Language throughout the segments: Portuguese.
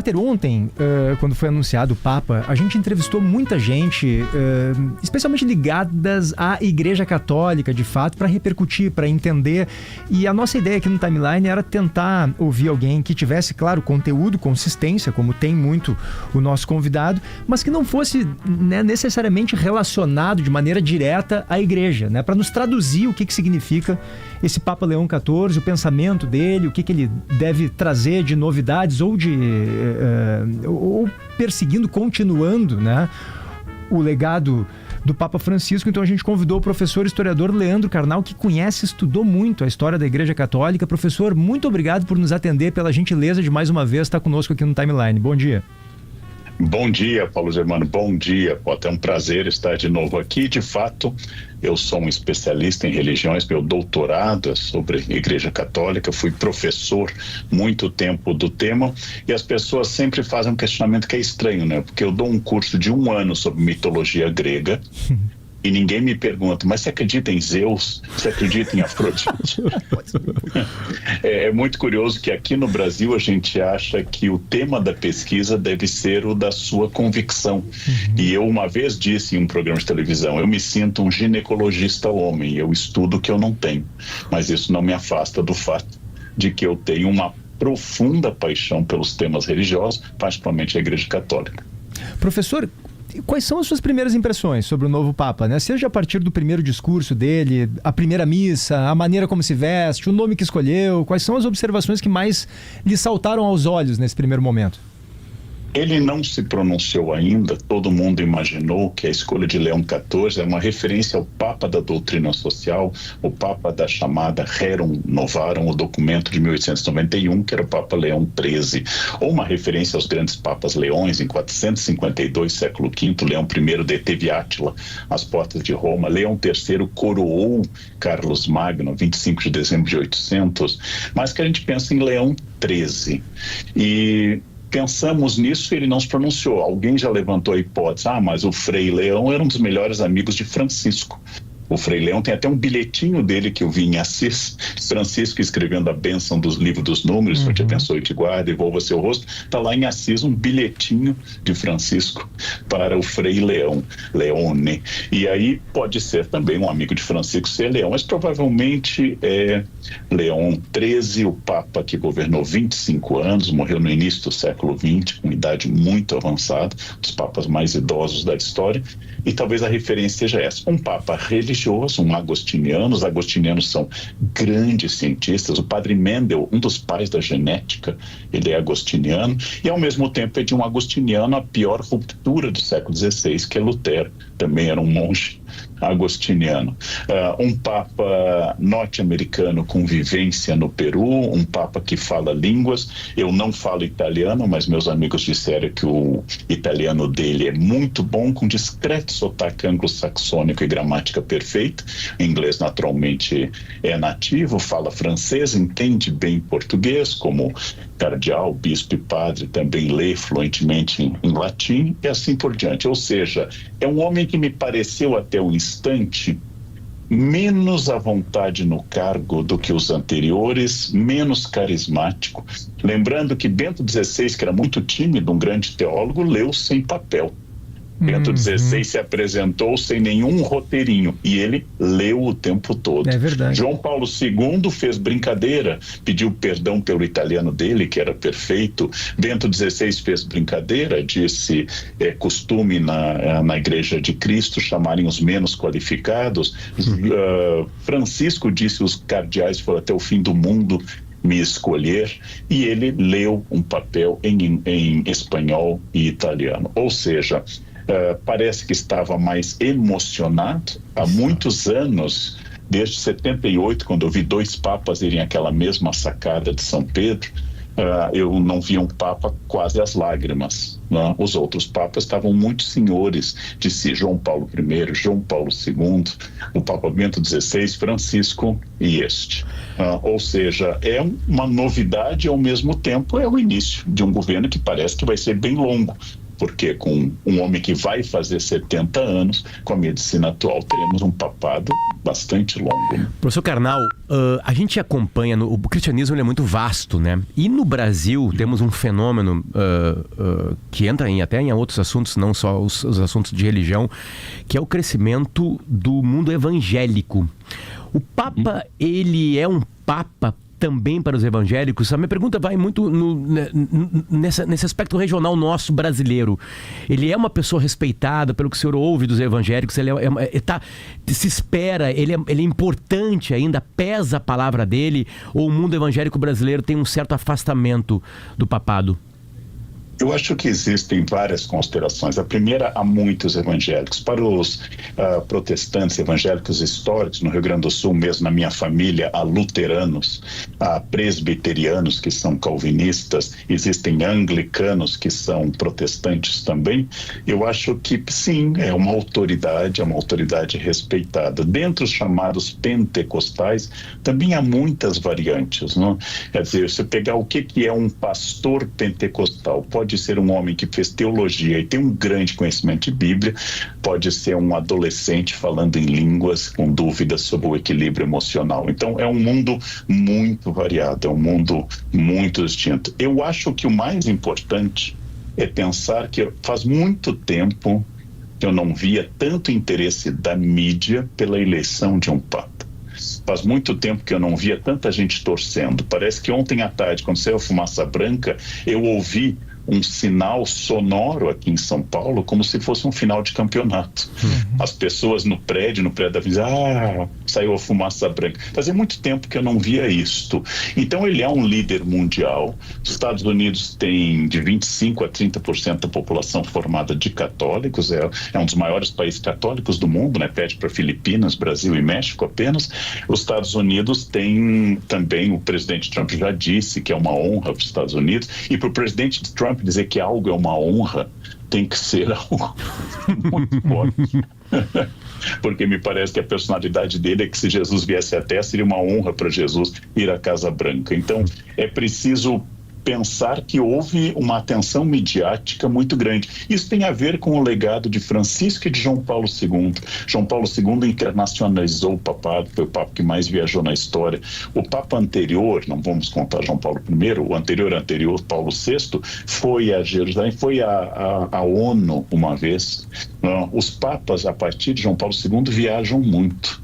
Potter, ontem, quando foi anunciado o Papa, a gente entrevistou muita gente, especialmente ligadas à Igreja Católica, de fato, para repercutir, para entender. E a nossa ideia aqui no Timeline era tentar ouvir alguém que tivesse, claro, conteúdo, consistência, como tem muito o nosso convidado, mas que não fosse, né, necessariamente relacionado de maneira direta à Igreja, né, para nos traduzir o que significa esse Papa Leão XIV, o pensamento dele, o que ele deve trazer de novidades ou perseguindo, continuando, né, o legado do Papa Francisco. Então a gente convidou o professor historiador Leandro Carnal, que conhece, estudou muito a história da Igreja Católica. Professor, muito obrigado por nos atender, pela gentileza de mais uma vez estar conosco aqui no Timeline. Bom dia. Bom dia, Paulo Germano. Bom dia. Pode é um prazer estar de novo aqui. De fato, eu sou um especialista em religiões. Meu doutorado é sobre Igreja Católica. Fui professor muito tempo do tema. E as pessoas sempre fazem um questionamento que é estranho, né? Porque eu dou um curso de 1 ano sobre mitologia grega. E ninguém me pergunta, mas você acredita em Zeus? Você acredita em Afrodite? É muito curioso que aqui no Brasil a gente acha que o tema da pesquisa deve ser o da sua convicção. E eu uma vez disse em um programa de televisão, eu me sinto um ginecologista homem, eu estudo o que eu não tenho. Mas isso não me afasta do fato de que eu tenho uma profunda paixão pelos temas religiosos, particularmente a Igreja Católica. Professor, quais são as suas primeiras impressões sobre o novo Papa, né? Seja a partir do primeiro discurso dele, a primeira missa, a maneira como se veste, o nome que escolheu, quais são as observações que mais lhe saltaram aos olhos nesse primeiro momento? Ele não se pronunciou ainda, todo mundo imaginou que a escolha de Leão XIV é uma referência ao Papa da doutrina social, o Papa da chamada Rerum Novarum, o documento de 1891, que era o Papa Leão XIII, ou uma referência aos grandes Papas Leões, em 452, século V, Leão I deteve Átila às portas de Roma, Leão III coroou Carlos Magno, 25 de dezembro de 800, mas que a gente pensa em Leão XIII. E pensamos nisso e ele não se pronunciou. Alguém já levantou a hipótese, mas o Frei Leão era um dos melhores amigos de Francisco. O Frei Leão tem até um bilhetinho dele que eu vi em Assis, Francisco escrevendo a bênção dos livros dos números, eu te abençoe e te guarde, envolva seu rosto. Está lá em Assis um bilhetinho de Francisco para o Frei Leão, Leone. E aí pode ser também um amigo de Francisco ser Leão, mas provavelmente é Leão XIII, o Papa que governou 25 anos, morreu no início do século XX, com idade muito avançada, um dos papas mais idosos da história, e talvez a referência seja essa, um Papa religioso, um agostiniano. Os agostinianos são grandes cientistas. O padre Mendel, um dos pais da genética, ele é agostiniano, e ao mesmo tempo é de um agostiniano a pior ruptura do século XVI, que é Lutero, também era um monge agostiniano. Um Papa norte-americano com vivência no Peru, um Papa que fala línguas. Eu não falo italiano, mas meus amigos disseram que o italiano dele é muito bom, com discreto sotaque anglo-saxônico e gramática perfeita. O inglês naturalmente é nativo, fala francês, entende bem português, como cardeal, bispo e padre, também lê fluentemente em latim e assim por diante. Ou seja, é um homem que me pareceu até o instante menos à vontade no cargo do que os anteriores, menos carismático. Lembrando que Bento XVI, que era muito tímido, um grande teólogo, leu sem papel. Bento XVI se apresentou sem nenhum roteirinho e ele leu o tempo todo. É verdade. João Paulo II fez brincadeira, pediu perdão pelo italiano dele, que era perfeito. Bento XVI fez brincadeira, disse costume na Igreja de Cristo chamarem os menos qualificados. Francisco disse os cardeais foram até o fim do mundo me escolher, e ele leu um papel em espanhol e italiano. Ou seja, parece que estava mais emocionado. Há muitos anos, desde 78, quando eu vi 2 papas irem àquela mesma sacada de São Pedro, eu não via um papa quase às lágrimas, né? Os outros papas estavam muito senhores de si, João Paulo I, João Paulo II, o Papa Bento XVI, Francisco e este. Ou seja, é uma novidade e ao mesmo tempo é o início de um governo que parece que vai ser bem longo. porque com um homem que vai fazer 70 anos, com a medicina atual, teremos um papado bastante longo. Professor Karnal, a gente acompanha, o cristianismo ele é muito vasto, né? E no Brasil temos um fenômeno que entra até em outros assuntos, não só os assuntos de religião, que é o crescimento do mundo evangélico. O Papa, ele é um Papa também para os evangélicos? A minha pergunta vai muito nesse aspecto regional nosso brasileiro. Ele é uma pessoa respeitada pelo que o senhor ouve dos evangélicos? Ele se espera, ele é importante ainda, pesa a palavra dele? Ou o mundo evangélico brasileiro tem um certo afastamento do papado? Eu acho que existem várias considerações. A primeira, há muitos evangélicos. Para os protestantes evangélicos históricos, no Rio Grande do Sul, mesmo na minha família, há luteranos, há presbiterianos que são calvinistas, existem anglicanos que são protestantes também. Eu acho que sim, é uma autoridade respeitada. Dentre os chamados pentecostais, também há muitas variantes, não? Quer dizer, se pegar o que é um pastor pentecostal, pode ser um homem que fez teologia e tem um grande conhecimento de Bíblia, pode ser um adolescente falando em línguas com dúvidas sobre o equilíbrio emocional. Então é um mundo muito variado, é um mundo muito distinto. Eu acho que o mais importante é pensar que faz muito tempo que eu não via tanto interesse da mídia pela eleição de um papa. Faz muito tempo que eu não via tanta gente torcendo. Parece que ontem à tarde, quando saiu a fumaça branca, eu ouvi um sinal sonoro aqui em São Paulo, como se fosse um final de campeonato. As pessoas no prédio da avenida, saiu a fumaça branca. Fazia muito tempo que eu não via isto. Então ele é um líder mundial. Os Estados Unidos tem de 25% a 30% da população formada de católicos, é um dos maiores países católicos do mundo, né? Pede para Filipinas, Brasil e México apenas. Os Estados Unidos tem também, o presidente Trump já disse que é uma honra para os Estados Unidos, e para o presidente Trump dizer que algo é uma honra tem que ser algo muito forte. Porque me parece que a personalidade dele é que se Jesus viesse à Terra, seria uma honra para Jesus ir à Casa Branca. Então é preciso pensar que houve uma atenção midiática muito grande. Isso tem a ver com o legado de Francisco e de João Paulo II. João Paulo II internacionalizou o papado, foi o papa que mais viajou na história. O papa anterior, não vamos contar João Paulo I, o anterior, Paulo VI, foi a Jerusalém, foi a ONU uma vez. Os papas, a partir de João Paulo II, viajam muito.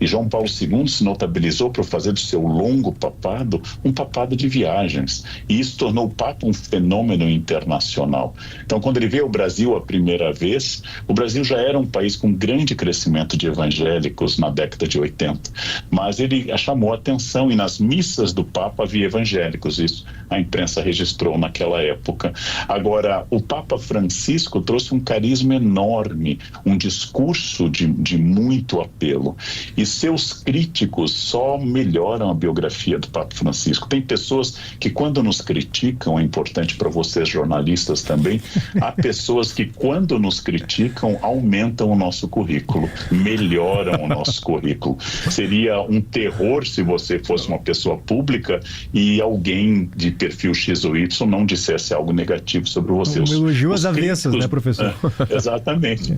E João Paulo II se notabilizou por fazer do seu longo papado um papado de viagens. E isso tornou o Papa um fenômeno internacional. Então, quando ele veio ao Brasil a primeira vez, o Brasil já era um país com grande crescimento de evangélicos na década de 80. Mas ele chamou a atenção, e nas missas do Papa havia evangélicos. Isso a imprensa registrou naquela época. Agora, o Papa Francisco trouxe um carisma enorme, um discurso de muito apelo. E seus críticos só melhoram a biografia do Papa Francisco. Tem pessoas que, quando nos criticam, é importante para vocês jornalistas também, há pessoas que, quando nos criticam, aumentam o nosso currículo, melhoram o nosso currículo. Seria um terror se você fosse uma pessoa pública e alguém de perfil X ou Y não dissesse algo negativo sobre você. Um elogio às avessas, né, professor? Exatamente.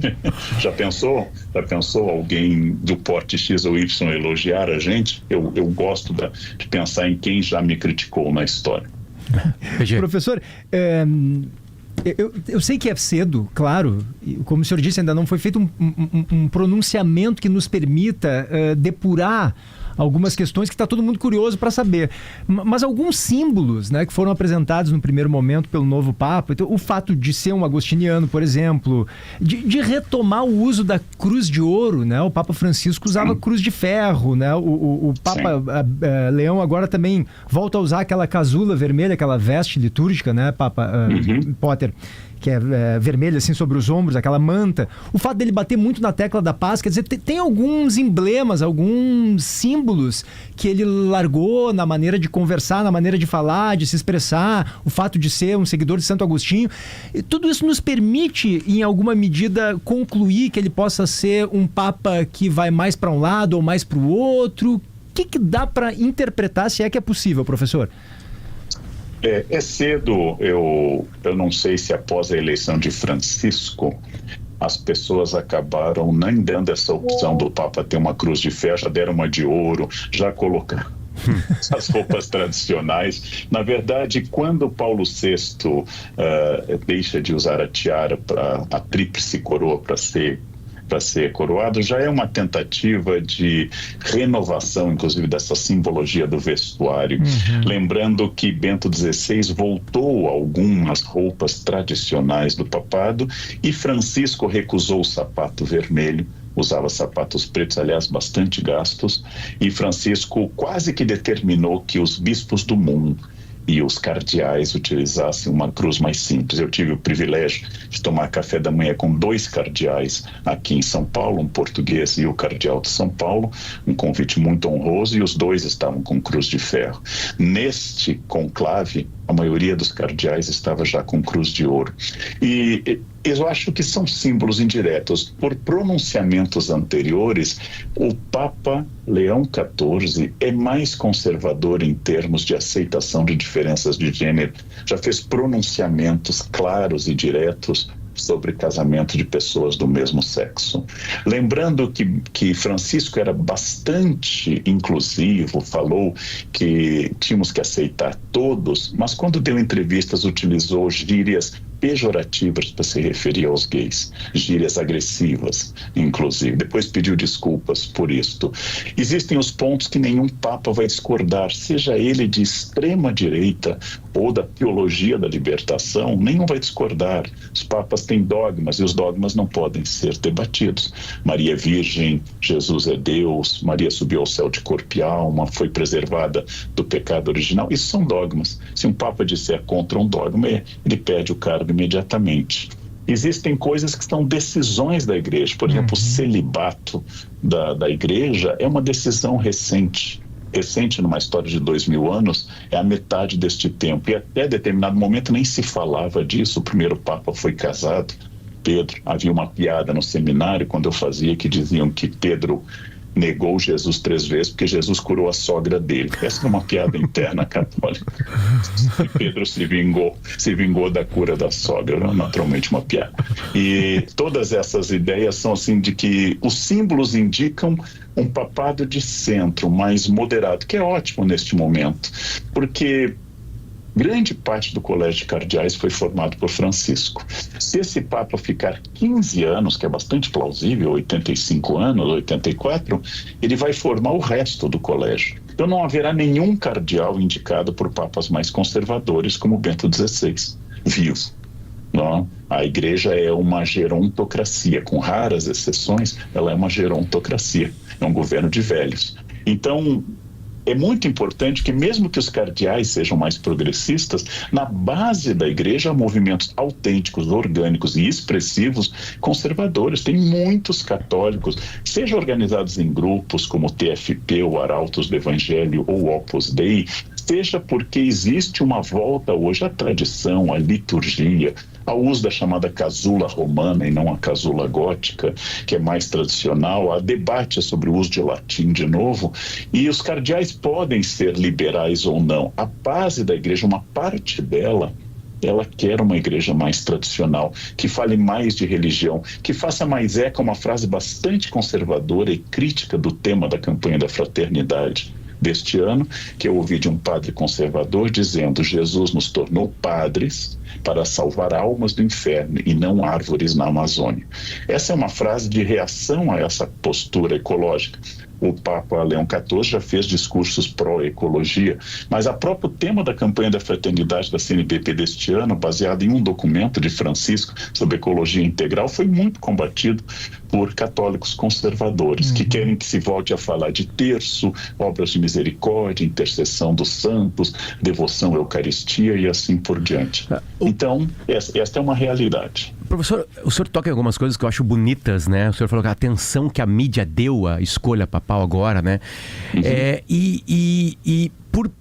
Já pensou alguém do porte X ou Y elogiar a gente? Eu gosto de pensar em quem já me criticou na história. Professor, eu sei que é cedo, claro, como o senhor disse, ainda não foi feito um pronunciamento que nos permita depurar algumas questões que está todo mundo curioso para saber. Mas alguns símbolos, né, que foram apresentados no primeiro momento pelo novo Papa, então, o fato de ser um agostiniano, por exemplo, de retomar o uso da cruz de ouro, né? O Papa Francisco usava cruz de ferro, né? O Papa Leão agora também volta a usar aquela casula vermelha, aquela veste litúrgica, né, Papa Potter, que é vermelha assim sobre os ombros, aquela manta. O fato dele bater muito na tecla da paz, quer dizer, tem alguns emblemas, alguns símbolos que ele largou na maneira de conversar, na maneira de falar, de se expressar, o fato de ser um seguidor de Santo Agostinho. E tudo isso nos permite, em alguma medida, concluir que ele possa ser um papa que vai mais para um lado ou mais para o outro. O que dá para interpretar, se é que é possível, professor? É cedo, eu não sei se após a eleição de Francisco as pessoas acabaram nem dando essa opção do Papa ter uma cruz de ferro, já deram uma de ouro, já colocaram as roupas tradicionais. Na verdade, quando Paulo VI deixa de usar a tiara, a tríplice coroa para ser coroado, já é uma tentativa de renovação, inclusive, dessa simbologia do vestuário. Lembrando que Bento XVI voltou a algumas roupas tradicionais do papado e Francisco recusou o sapato vermelho, usava sapatos pretos, aliás, bastante gastos, e Francisco quase que determinou que os bispos do mundo e os cardeais utilizassem uma cruz mais simples. Eu tive o privilégio de tomar café da manhã com 2 cardeais aqui em São Paulo, um português e o cardeal de São Paulo, um convite muito honroso, e os 2 estavam com cruz de ferro. Neste conclave, a maioria dos cardeais estava já com cruz de ouro. E eu acho que são símbolos indiretos. Por pronunciamentos anteriores, o Papa Leão XIV é mais conservador em termos de aceitação de diferenças de gênero. Já fez pronunciamentos claros e diretos sobre casamento de pessoas do mesmo sexo. Lembrando que Francisco era bastante inclusivo, falou que tínhamos que aceitar todos, mas quando deu entrevistas utilizou gírias pejorativas para se referir aos gays, gírias agressivas, inclusive. Depois pediu desculpas por isto. Existem os pontos que nenhum papa vai discordar, seja ele de extrema direita ou da teologia da libertação, nenhum vai discordar. Os papas têm dogmas e os dogmas não podem ser debatidos. Maria é virgem, Jesus é Deus, Maria subiu ao céu de corpo e alma, foi preservada do pecado original. Isso são dogmas. Se um papa disser contra um dogma, ele perde o cargo imediatamente. Existem coisas que são decisões da igreja. Por exemplo, o celibato da igreja é uma decisão recente numa história de 2000 anos, é a metade deste tempo, e até determinado momento nem se falava disso. O primeiro papa foi casado, Pedro. Havia uma piada no seminário quando eu fazia, que diziam que Pedro negou Jesus 3 vezes porque Jesus curou a sogra dele. Essa é uma piada interna católica. E Pedro se vingou da cura da sogra, naturalmente uma piada. E todas essas ideias são assim de que os símbolos indicam um papado de centro, mais moderado, que é ótimo neste momento, porque grande parte do colégio de cardeais foi formado por Francisco. Se esse Papa ficar 15 anos, que é bastante plausível, 85 anos, 84, ele vai formar o resto do colégio. Então não haverá nenhum cardeal indicado por papas mais conservadores como Bento XVI, vivo. Não? A igreja é uma gerontocracia, com raras exceções, ela é uma gerontocracia, é um governo de velhos. Então, é muito importante que, mesmo que os cardeais sejam mais progressistas, na base da igreja há movimentos autênticos, orgânicos e expressivos conservadores. Tem muitos católicos, seja organizados em grupos como o TFP, o Arautos do Evangelho ou o Opus Dei, seja porque existe uma volta hoje à tradição, à liturgia, ao uso da chamada casula romana e não a casula gótica, que é mais tradicional, há debate sobre o uso de latim de novo, e os cardeais podem ser liberais ou não. A base da igreja, uma parte dela, ela quer uma igreja mais tradicional, que fale mais de religião, que faça mais eco a uma frase bastante conservadora e crítica do tema da campanha da fraternidade deste ano, que eu ouvi de um padre conservador dizendo: Jesus nos tornou padres para salvar almas do inferno e não árvores na Amazônia. Essa é uma frase de reação a essa postura ecológica. O Papa Leão XIV já fez discursos pró-ecologia, mas o próprio tema da campanha da fraternidade da CNBP deste ano, baseado em um documento de Francisco sobre ecologia integral, foi muito combatido por católicos conservadores, que querem que se volte a falar de terço, obras de misericórdia, intercessão dos santos, devoção à Eucaristia e assim por diante. Então, esta é uma realidade. Professor, o senhor toca em algumas coisas que eu acho bonitas, né? O senhor falou que a atenção que a mídia deu à escolha papal agora, né? E por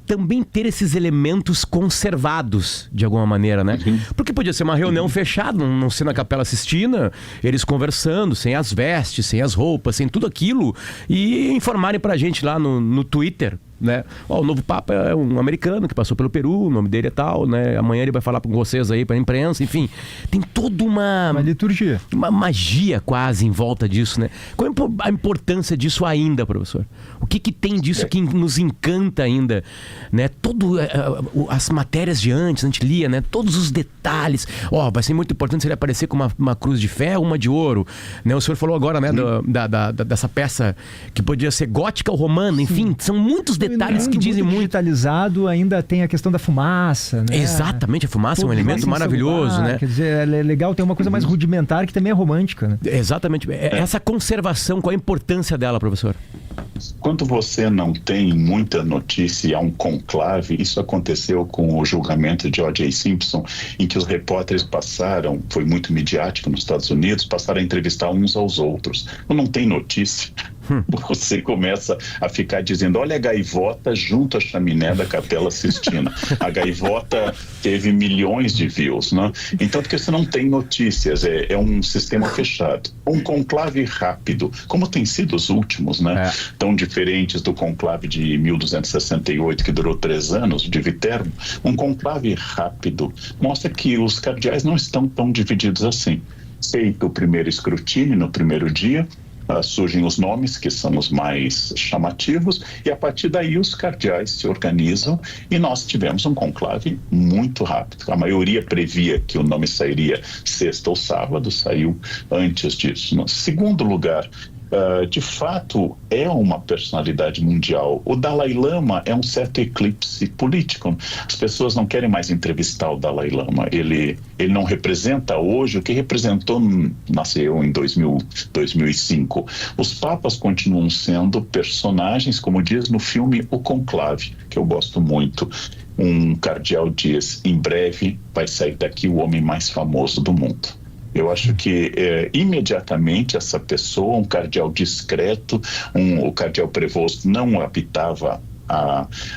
também ter esses elementos conservados, de alguma maneira, né? Porque podia ser uma reunião fechada, não ser na Capela Sistina, eles conversando, sem as vestes, sem as roupas, sem tudo aquilo, e informarem pra gente lá no Twitter né? Ó, o novo Papa é um americano que passou pelo Peru, o nome dele é tal, né? Amanhã ele vai falar com vocês aí, pra imprensa, enfim. Tem toda uma liturgia. Uma magia quase em volta disso, né? Qual é a importância disso ainda, professor? O que tem disso que nos encanta ainda, né? As matérias de antes, a gente lia, né? Todos os detalhes. Ó, vai ser muito importante se ele aparecer com uma cruz de ferro, uma de ouro, né? O senhor falou agora, né? Dessa peça que podia ser gótica ou romana, enfim, são muitos detalhes que dizem muito. Digitalizado ainda tem a questão da fumaça, né? Exatamente, a fumaça é um elemento maravilhoso, né? Quer dizer, é legal ter uma coisa mais rudimentar que também é romântica, né? Exatamente. Essa conservação, qual a importância dela, professor? Quando você não tem muita notícia e há um conclave, isso aconteceu com o julgamento de O.J. Simpson, em que os repórteres passaram, foi muito midiático nos Estados Unidos, passaram a entrevistar uns aos outros. Quando não tem notícia, você começa a ficar dizendo, olha a gaivota junto à chaminé da Capela Sistina. A gaivota teve milhões de views, né? Então, porque você não tem notícias, é um sistema fechado. Um conclave rápido, como tem sido os últimos, né? Tão diferentes do conclave de 1268, que durou 3 anos, de Viterbo. Um conclave rápido mostra que os cardeais não estão tão divididos assim. Feito o primeiro escrutínio no primeiro dia, surgem os nomes que são os mais chamativos e a partir daí os cardeais se organizam e nós tivemos um conclave muito rápido. A maioria previa que o nome sairia sexta ou sábado, saiu antes disso. No segundo lugar, de fato é uma personalidade mundial. O Dalai Lama é um certo eclipse político. As pessoas não querem mais entrevistar o Dalai Lama. Ele não representa hoje o que representou, nasceu em 2005. Os papas continuam sendo personagens, como diz no filme O Conclave, que eu gosto muito. Um cardeal diz, em breve vai sair daqui o homem mais famoso do mundo. Eu acho que imediatamente essa pessoa, um cardeal discreto, o cardeal Prevost não habitava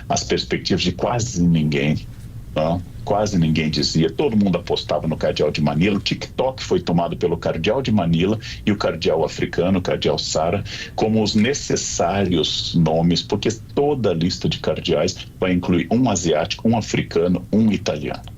as perspectivas de quase ninguém. Não? Quase ninguém dizia, todo mundo apostava no cardeal de Manila. O TikTok foi tomado pelo cardeal de Manila e o cardeal africano, o cardeal Sara, como os necessários nomes, porque toda a lista de cardeais vai incluir um asiático, um africano, um italiano.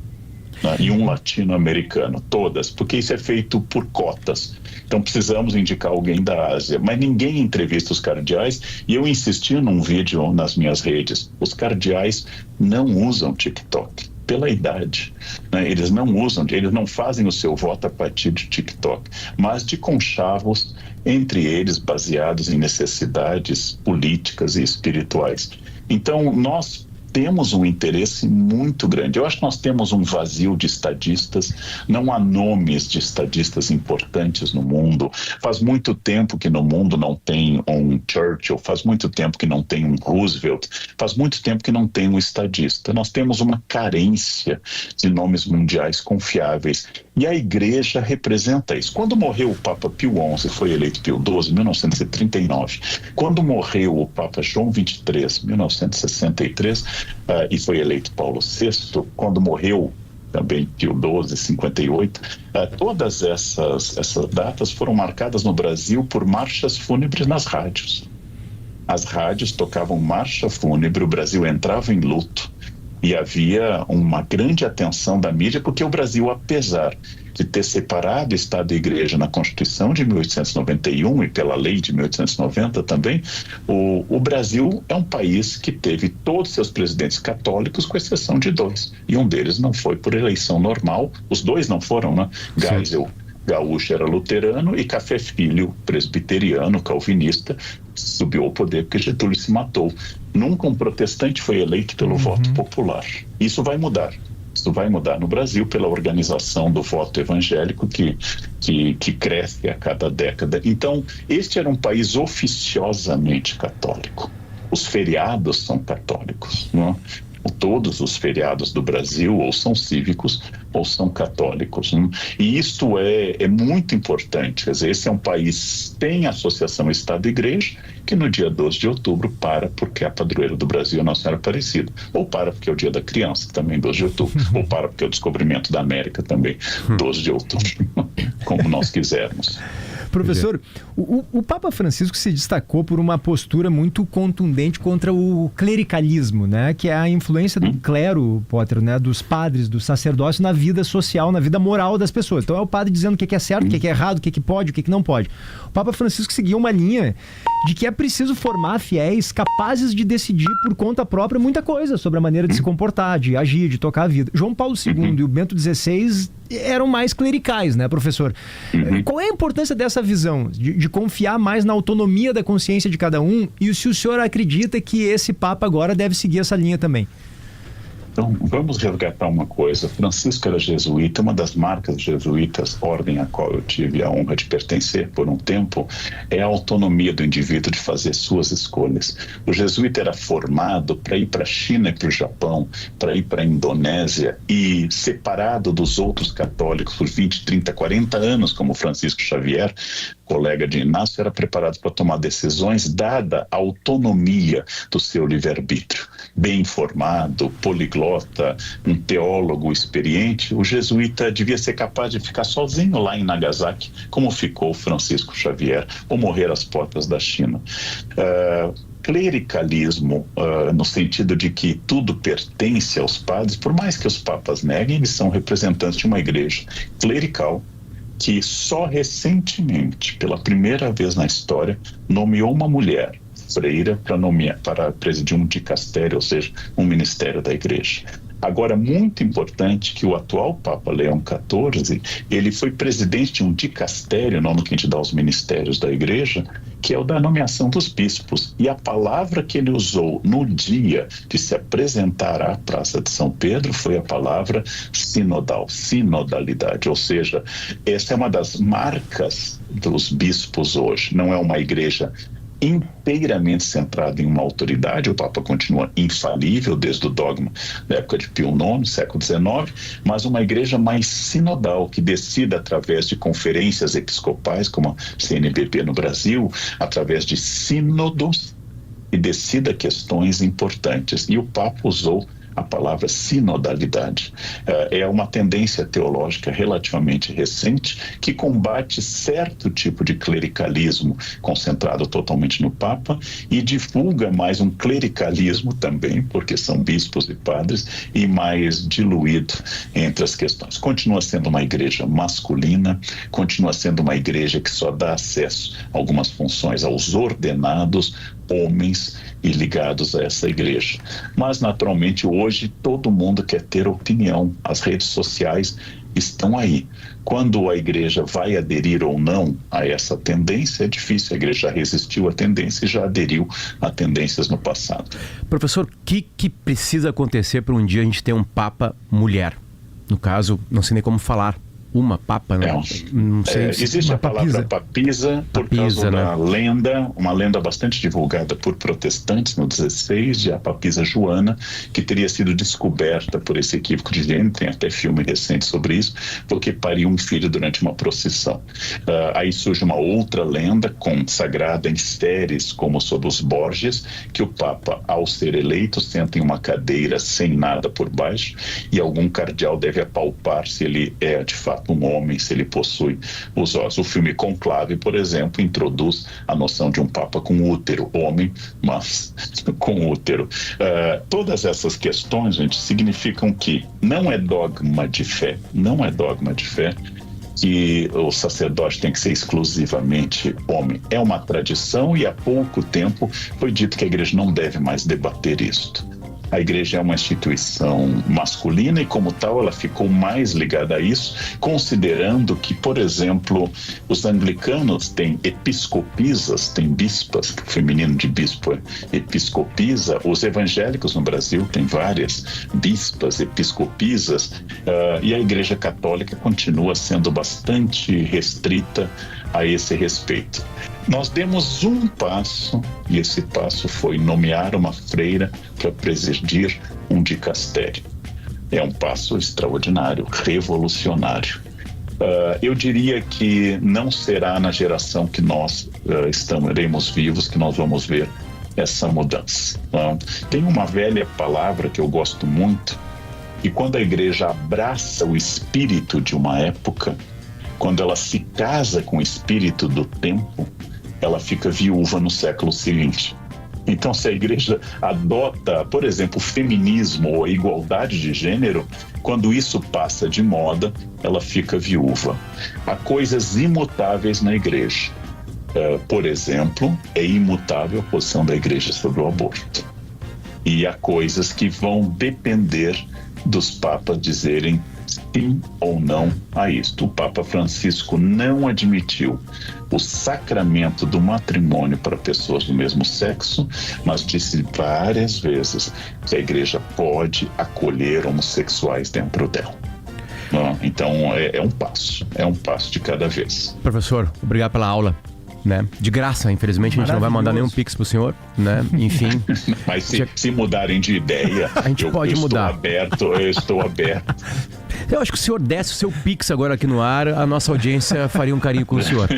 E um latino-americano, todas, porque isso é feito por cotas. Então precisamos indicar alguém da Ásia, mas ninguém entrevista os cardeais e eu insisti num vídeo nas minhas redes, os cardeais não usam TikTok, pela idade, né? Eles não usam, eles não fazem o seu voto a partir de TikTok, mas de conchavos entre eles baseados em necessidades políticas e espirituais. Então nós temos um interesse muito grande. Eu acho que nós temos um vazio de estadistas, não há nomes de estadistas importantes no mundo. Faz muito tempo que no mundo não tem um Churchill, faz muito tempo que não tem um Roosevelt, faz muito tempo que não tem um estadista. Nós temos uma carência de nomes mundiais confiáveis. E a igreja representa isso. Quando morreu o Papa Pio XI, foi eleito Pio XII, em 1939. Quando morreu o Papa João XXIII, 1963, e foi eleito Paulo VI, quando morreu também Pio XII, 58, todas essas datas foram marcadas no Brasil por marchas fúnebres nas rádios. As rádios tocavam marcha fúnebre, o Brasil entrava em luto e havia uma grande atenção da mídia, porque o Brasil, apesar de ter separado Estado e Igreja na Constituição de 1891 e pela lei de 1890 também, o Brasil é um país que teve todos seus presidentes católicos, com exceção de 2. E um deles não foi por eleição normal, os 2 não foram, né? Geisel Gaúcho era luterano e Café Filho, presbiteriano, calvinista, subiu ao poder porque Getúlio se matou. Nunca um protestante foi eleito pelo voto popular. Isso vai mudar. Isso vai mudar no Brasil pela organização do voto evangélico que cresce a cada década. Então, este era um país oficiosamente católico. Os feriados são católicos, não é? Todos os feriados do Brasil ou são cívicos ou são católicos, né? E isto é muito importante. Quer dizer, esse é um país, tem associação Estado e Igreja, que no dia 12 de outubro para porque é a padroeira do Brasil, Nossa Senhora Aparecida, ou para porque é o dia da criança, também 12 de outubro, ou para porque é o descobrimento da América, também 12 de outubro, como nós quisermos. Professor, o Papa Francisco se destacou por uma postura muito contundente contra o clericalismo, né? Que é a influência do clero, Potter, né? Dos padres, do sacerdócio na vida social, na vida moral das pessoas. Então é o padre dizendo o que é certo, o que é errado, o que pode, o que não pode. O Papa Francisco seguia uma linha de que é preciso formar fiéis capazes de decidir por conta própria muita coisa sobre a maneira de se comportar, de agir, de tocar a vida. João Paulo II e o Bento XVI eram mais clericais, né, professor? Qual é a importância dessa visão, de confiar mais na autonomia da consciência de cada um, e se o senhor acredita que esse Papa agora deve seguir essa linha também? Então, vamos resgatar uma coisa. Francisco era jesuíta. Uma das marcas jesuítas, ordem a qual eu tive a honra de pertencer por um tempo, é a autonomia do indivíduo de fazer suas escolhas. O jesuíta era formado para ir para a China e para o Japão, para ir para a Indonésia, e separado dos outros católicos por 20, 30, 40 anos, como Francisco Xavier, colega de Inácio, era preparado para tomar decisões dada a autonomia do seu livre-arbítrio. Bem informado, poliglota, um teólogo experiente, o jesuíta devia ser capaz de ficar sozinho lá em Nagasaki, como ficou Francisco Xavier, ou morrer às portas da China. Clericalismo, no sentido de que tudo pertence aos padres, por mais que os papas neguem, eles são representantes de uma igreja clerical, que só recentemente, pela primeira vez na história, nomeou uma mulher freira para presidir um dicastério, ou seja, um ministério da igreja. Agora, muito importante que o atual Papa Leão XIV, ele foi presidente de um dicastério, nome que a gente dá aos ministérios da igreja, que é o da nomeação dos bispos. E a palavra que ele usou no dia de se apresentar à Praça de São Pedro foi a palavra sinodal, sinodalidade. Ou seja, essa é uma das marcas dos bispos hoje. Não é uma igreja inteiramente centrado em uma autoridade. O Papa continua infalível desde o dogma da época de Pio IX, século XIX, mas uma igreja mais sinodal, que decida através de conferências episcopais, como a CNBB no Brasil, através de sínodos, e decida questões importantes. E o Papa usou a palavra sinodalidade. É uma tendência teológica relativamente recente que combate certo tipo de clericalismo concentrado totalmente no Papa e divulga mais um clericalismo também, porque são bispos e padres, e mais diluído entre as questões. Continua sendo uma igreja masculina, continua sendo uma igreja que só dá acesso a algumas funções aos ordenados, homens e ligados a essa igreja. Mas, naturalmente, hoje todo mundo quer ter opinião. As redes sociais estão aí. Quando a igreja vai aderir ou não a essa tendência, é difícil. A igreja já resistiu à tendência e já aderiu a tendências no passado. Professor, o que precisa acontecer para um dia a gente ter um Papa mulher? No caso, não sei nem como falar. Uma papa, né? Não sei existe a palavra papisa por causa da lenda, uma lenda bastante divulgada por protestantes no 16, de a papisa Joana, que teria sido descoberta por esse equívoco de gênero, tem até filme recente sobre isso, porque pariu um filho durante uma procissão. Aí surge uma outra lenda consagrada em séries, como sobre os Borgias, que o Papa, ao ser eleito, senta em uma cadeira sem nada por baixo e algum cardeal deve apalpar se ele é de fato um homem, se ele possui os ossos. O filme Conclave, por exemplo, introduz a noção de um Papa com útero, homem, mas com útero. Todas essas questões, gente, significam que não é dogma de fé que o sacerdote tem que ser exclusivamente homem. É uma tradição e há pouco tempo foi dito que a igreja não deve mais debater isto. A igreja é uma instituição masculina e, como tal, ela ficou mais ligada a isso, considerando que, por exemplo, os anglicanos têm episcopisas, têm bispas, o feminino de bispo é episcopisa, os evangélicos no Brasil têm várias bispas, episcopisas, e a igreja católica continua sendo bastante restrita a esse respeito. Nós demos um passo, e esse passo foi nomear uma freira para presidir um dicastério. É um passo extraordinário, revolucionário. Eu diria que não será na geração que nós estaremos vivos que nós vamos ver essa mudança. Tem uma velha palavra que eu gosto muito, e quando a igreja abraça o espírito de uma época, quando ela se casa com o espírito do tempo, ela fica viúva no século seguinte. Então, se a igreja adota, por exemplo, o feminismo ou a igualdade de gênero, quando isso passa de moda, ela fica viúva. Há coisas imutáveis na igreja. Por exemplo, é imutável a posição da igreja sobre o aborto. E há coisas que vão depender dos papas dizerem sim ou não a isto. O Papa Francisco não admitiu o sacramento do matrimônio para pessoas do mesmo sexo, mas disse várias vezes que a igreja pode acolher homossexuais dentro dela. Então é um passo de cada vez. Professor, obrigado pela aula. Né? De graça, infelizmente a gente não vai mandar nenhum pix pro senhor, né? Enfim. Mas se mudarem de ideia, a gente pode mudar. Eu estou aberto. Eu acho que o senhor desse o seu pix agora aqui no ar, a nossa audiência faria um carinho com o senhor.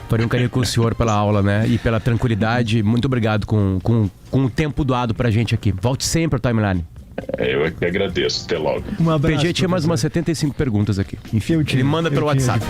Faria um carinho com o senhor pela aula, né? E pela tranquilidade. Muito obrigado com o tempo doado pra gente aqui. Volte sempre ao Timeline. Eu é que agradeço. Até logo. Um abraço. PG tinha mais umas 75 perguntas aqui. Enfim, ele manda pelo WhatsApp.